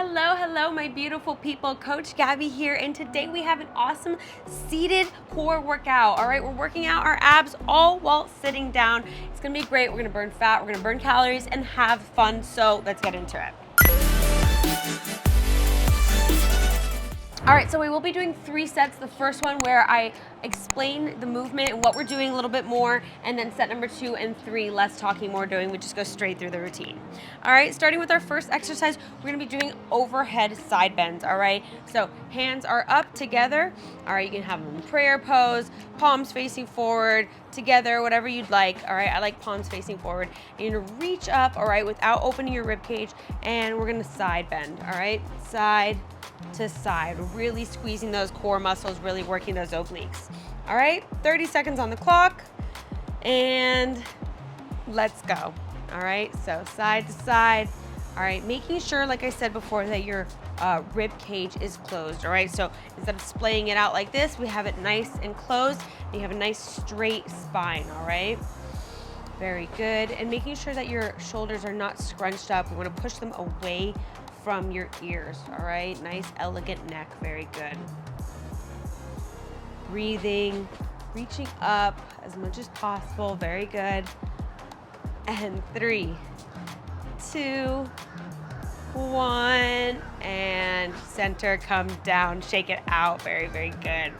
Hello, hello, my beautiful people. Coach Gabby here, and today we have an awesome seated core workout. All right, we're working out our abs all while sitting down. It's gonna be great. We're gonna burn fat, we're gonna burn calories, and have fun. So let's get into it. All right, so we will be doing 3 sets. The first one where I explain the movement and what we're doing a little bit more, and then set number 2 and 3, less talking, more doing. We just go straight through the routine. All right, starting with our first exercise, we're gonna be doing overhead side bends, all right? So hands are up together. All right, you can have them in prayer pose, palms facing forward, together, whatever you'd like. All right, I like palms facing forward. You're gonna reach up, all right, without opening your rib cage, and we're gonna side bend, all right? Side to side, really squeezing those core muscles, really working those obliques. All right, 30 seconds on the clock, and let's go. All right, so side to side. All right, making sure, like I said before, that your rib cage is closed. All right, so instead of splaying it out like this, we have it nice and closed, and you have a nice straight spine. All right, very good. And making sure that your shoulders are not scrunched up. We want to push them away from your ears. All right, nice elegant neck, very good. Breathing, reaching up as much as possible, very good. And 3, 2, 1, and center, come down, shake it out, very, very good.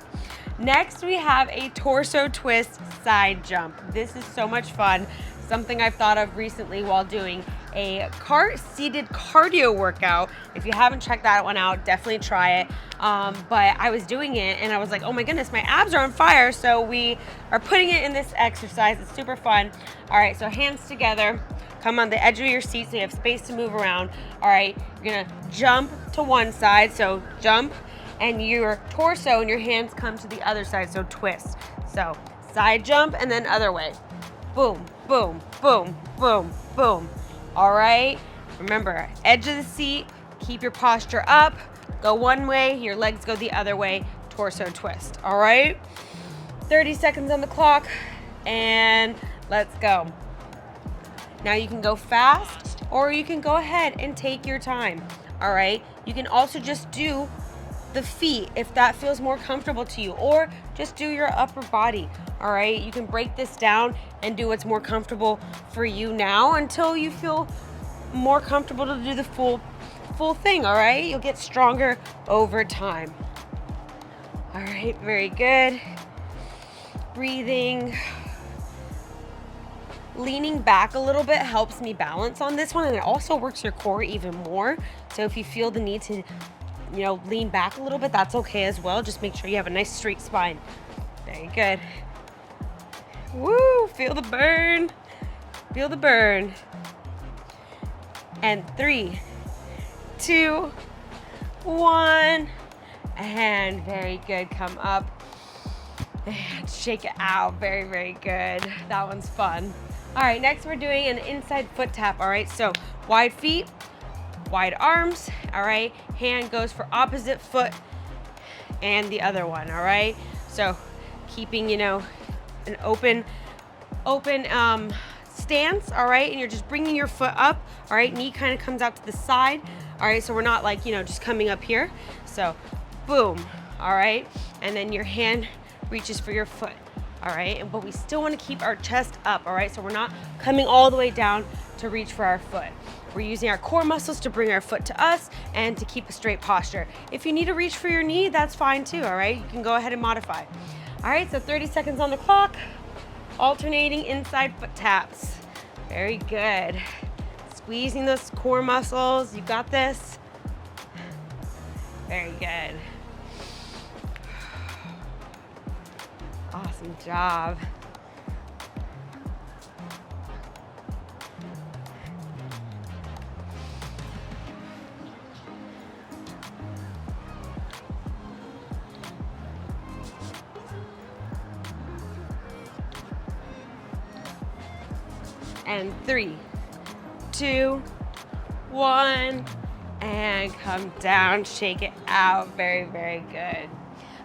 Next, we have a torso twist side jump. This is so much fun, something I've thought of recently while doing a seated cardio workout. If you haven't checked that one out, definitely try it. But I was doing it and I was like, oh my goodness, my abs are on fire. So we are putting it in this exercise. It's super fun. All right, so hands together. Come on the edge of your seat so you have space to move around. All right, you're gonna jump to one side. So jump, and your torso and your hands come to the other side. So twist. So side jump and then other way. Boom, boom, boom, boom, boom. All right, remember, edge of the seat, keep your posture up, go one way, your legs go the other way, torso twist, all right? 30 seconds on the clock, and let's go. Now you can go fast, or you can go ahead and take your time, all right? You can also just do the feet if that feels more comfortable to you, or just do your upper body. All right, you can break this down and do what's more comfortable for you now until you feel more comfortable to do the full thing. All right, you'll get stronger over time. All right, very good. Breathing. Leaning back a little bit helps me balance on this one, and it also works your core even more. So if you feel the need to lean back a little bit, that's okay as well. Just make sure you have a nice straight spine. Very good. Woo, feel the burn. Feel the burn. And 3, 2, 1. And very good. Come up and shake it out. Very, very good. That one's fun. All right, next we're doing an inside foot tap. All right, so wide feet, wide arms. All right, hand goes for opposite foot and the other one. All right, so keeping an open stance. All right, and you're just bringing your foot up. All right, knee kind of comes out to the side. All right, so we're not like just coming up here. So boom. All right, and then your hand reaches for your foot. All right, but we still want to keep our chest up. All right, so we're not coming all the way down to reach for our foot. We're using our core muscles to bring our foot to us and to keep a straight posture. If you need to reach for your knee, that's fine too. All right, you can go ahead and modify. All right, so 30 seconds on the clock, alternating inside foot taps. Very good. Squeezing those core muscles. You got this. Very good. Awesome job. And 3, 2, 1, and come down, shake it out. Very, very good.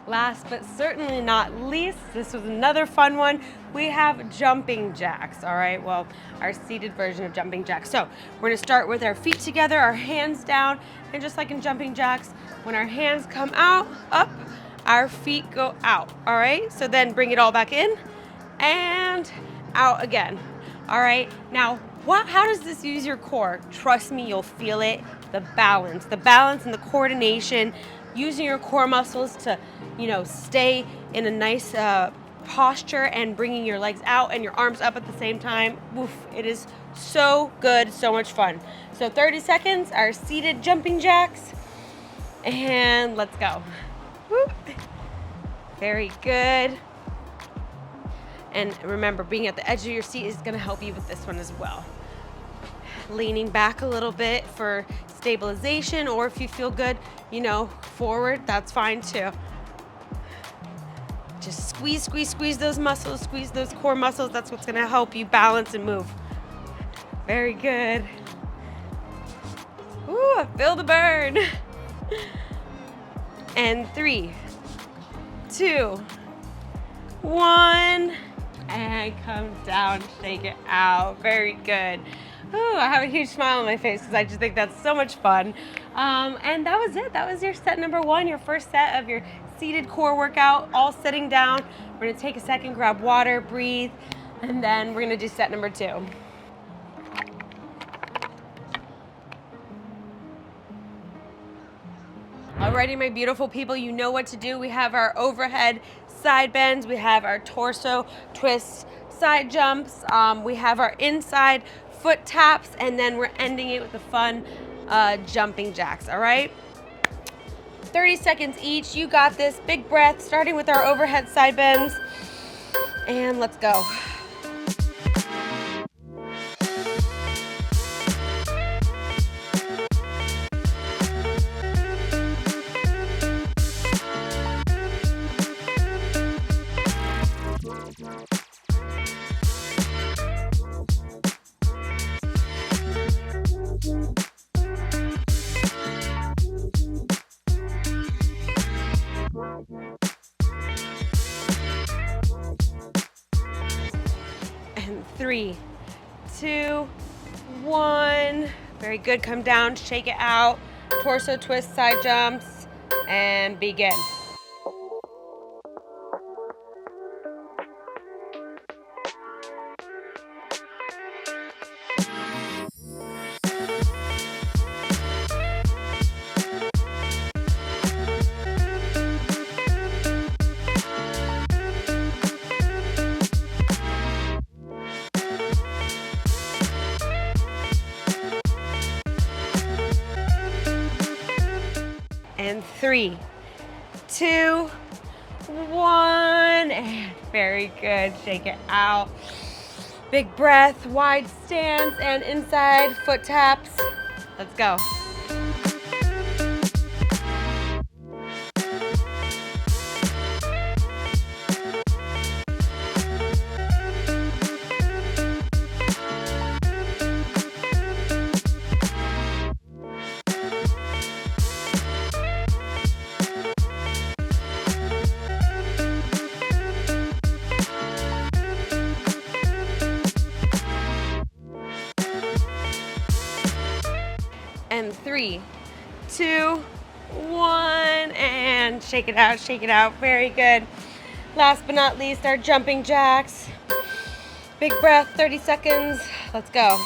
Last but certainly not least, this was another fun one. We have jumping jacks, all right? Well, our seated version of jumping jacks. So we're gonna start with our feet together, our hands down, and just like in jumping jacks, when our hands come out, up, our feet go out, all right? So then bring it all back in and out again, all right? Now, how does this use your core? Trust me, you'll feel it. The balance and the coordination, using your core muscles to, stay in a nice posture and bringing your legs out and your arms up at the same time. Oof, it is so good, so much fun. So 30 seconds, our seated jumping jacks, and let's go. Woo. Very good. And remember, being at the edge of your seat is gonna help you with this one as well. Leaning back a little bit for stabilization, or if you feel good, forward, that's fine too. Just squeeze those muscles, squeeze those core muscles. That's what's gonna help you balance and move. Very good. Ooh, I feel the burn. And 3, 2, 1, and come down, shake it out. Very good. Ooh, I have a huge smile on my face because I just think that's so much fun. And that was it. That was your set number 1, your first set of your seated core workout, all sitting down. We're gonna take a second, grab water, breathe, and then we're gonna do set number 2. Alrighty, my beautiful people, you know what to do. We have our overhead side bends, we have our torso twists, side jumps, we have our inside foot taps, and then we're ending it with the fun jumping jacks, all right? 30 seconds each, you got this. Big breath, starting with our overhead side bends, and let's go. And 3, 2, 1. Very good. Come down, shake it out. Torso twist, side jumps, and begin. And 3, 2, 1, and very good. Shake it out. Big breath, wide stance, and inside foot taps. Let's go. And 3, 2, 1, and shake it out, shake it out. Very good. Last but not least, our jumping jacks. Big breath, 30 seconds. Let's go.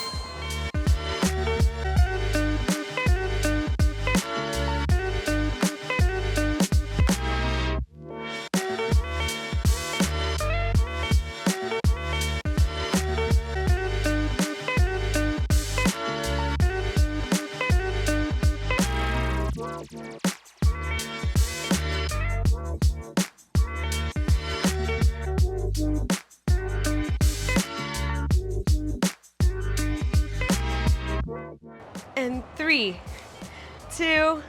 And 3, 2,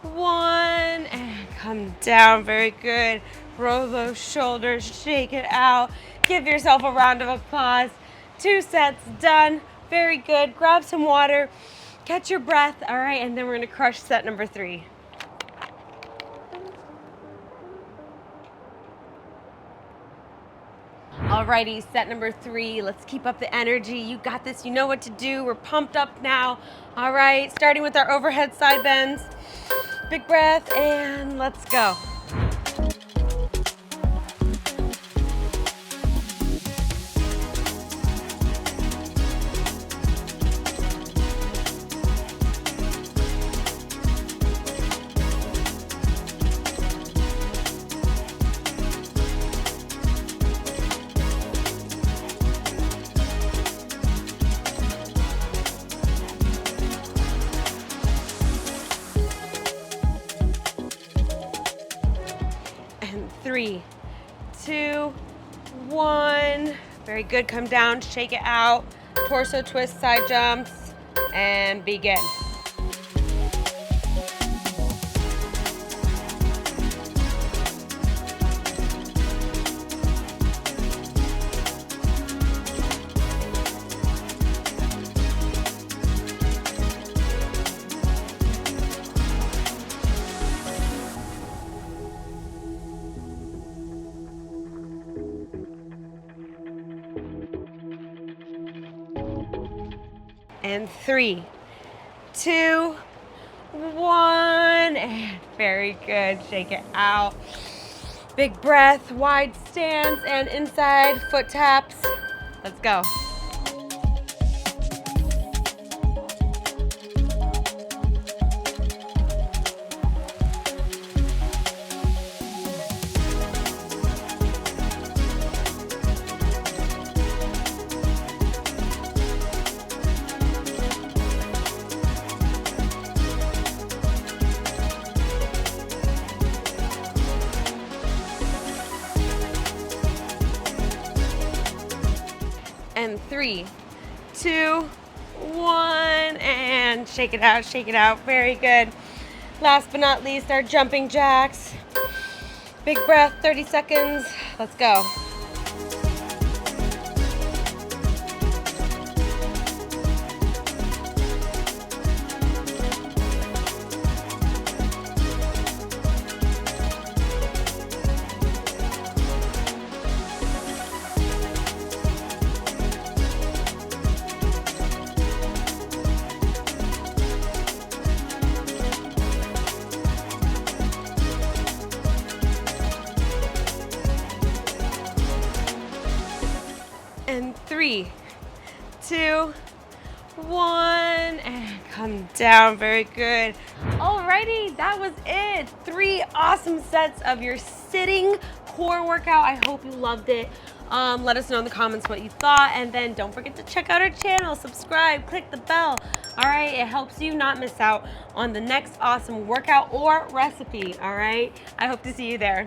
1, and come down. Very good. Roll those shoulders, shake it out. Give yourself a round of applause. 2 sets done. Very good. Grab some water, catch your breath. All right, and then we're gonna crush set number 3. Alrighty, set number 3. Let's keep up the energy. You got this. You know what to do. We're pumped up now. All right, starting with our overhead side bends. Big breath, and let's go. And 3, 2, 1. Very good. Come down, shake it out. Torso twist, side jumps, and begin. And 3, 2, 1, and very good. Shake it out. Big breath, wide stance, and inside foot taps. Let's go. And 3, 2, 1, and shake it out, shake it out. Very good. Last but not least, our jumping jacks. Big breath, 30 seconds. Let's go. And 3, 2, 1, and come down. Very good. Alrighty, that was it. 3 awesome sets of your sitting core workout. I hope you loved it. Let us know in the comments what you thought, and then don't forget to check out our channel, subscribe, click the bell. All right, it helps you not miss out on the next awesome workout or recipe. All right, I hope to see you there.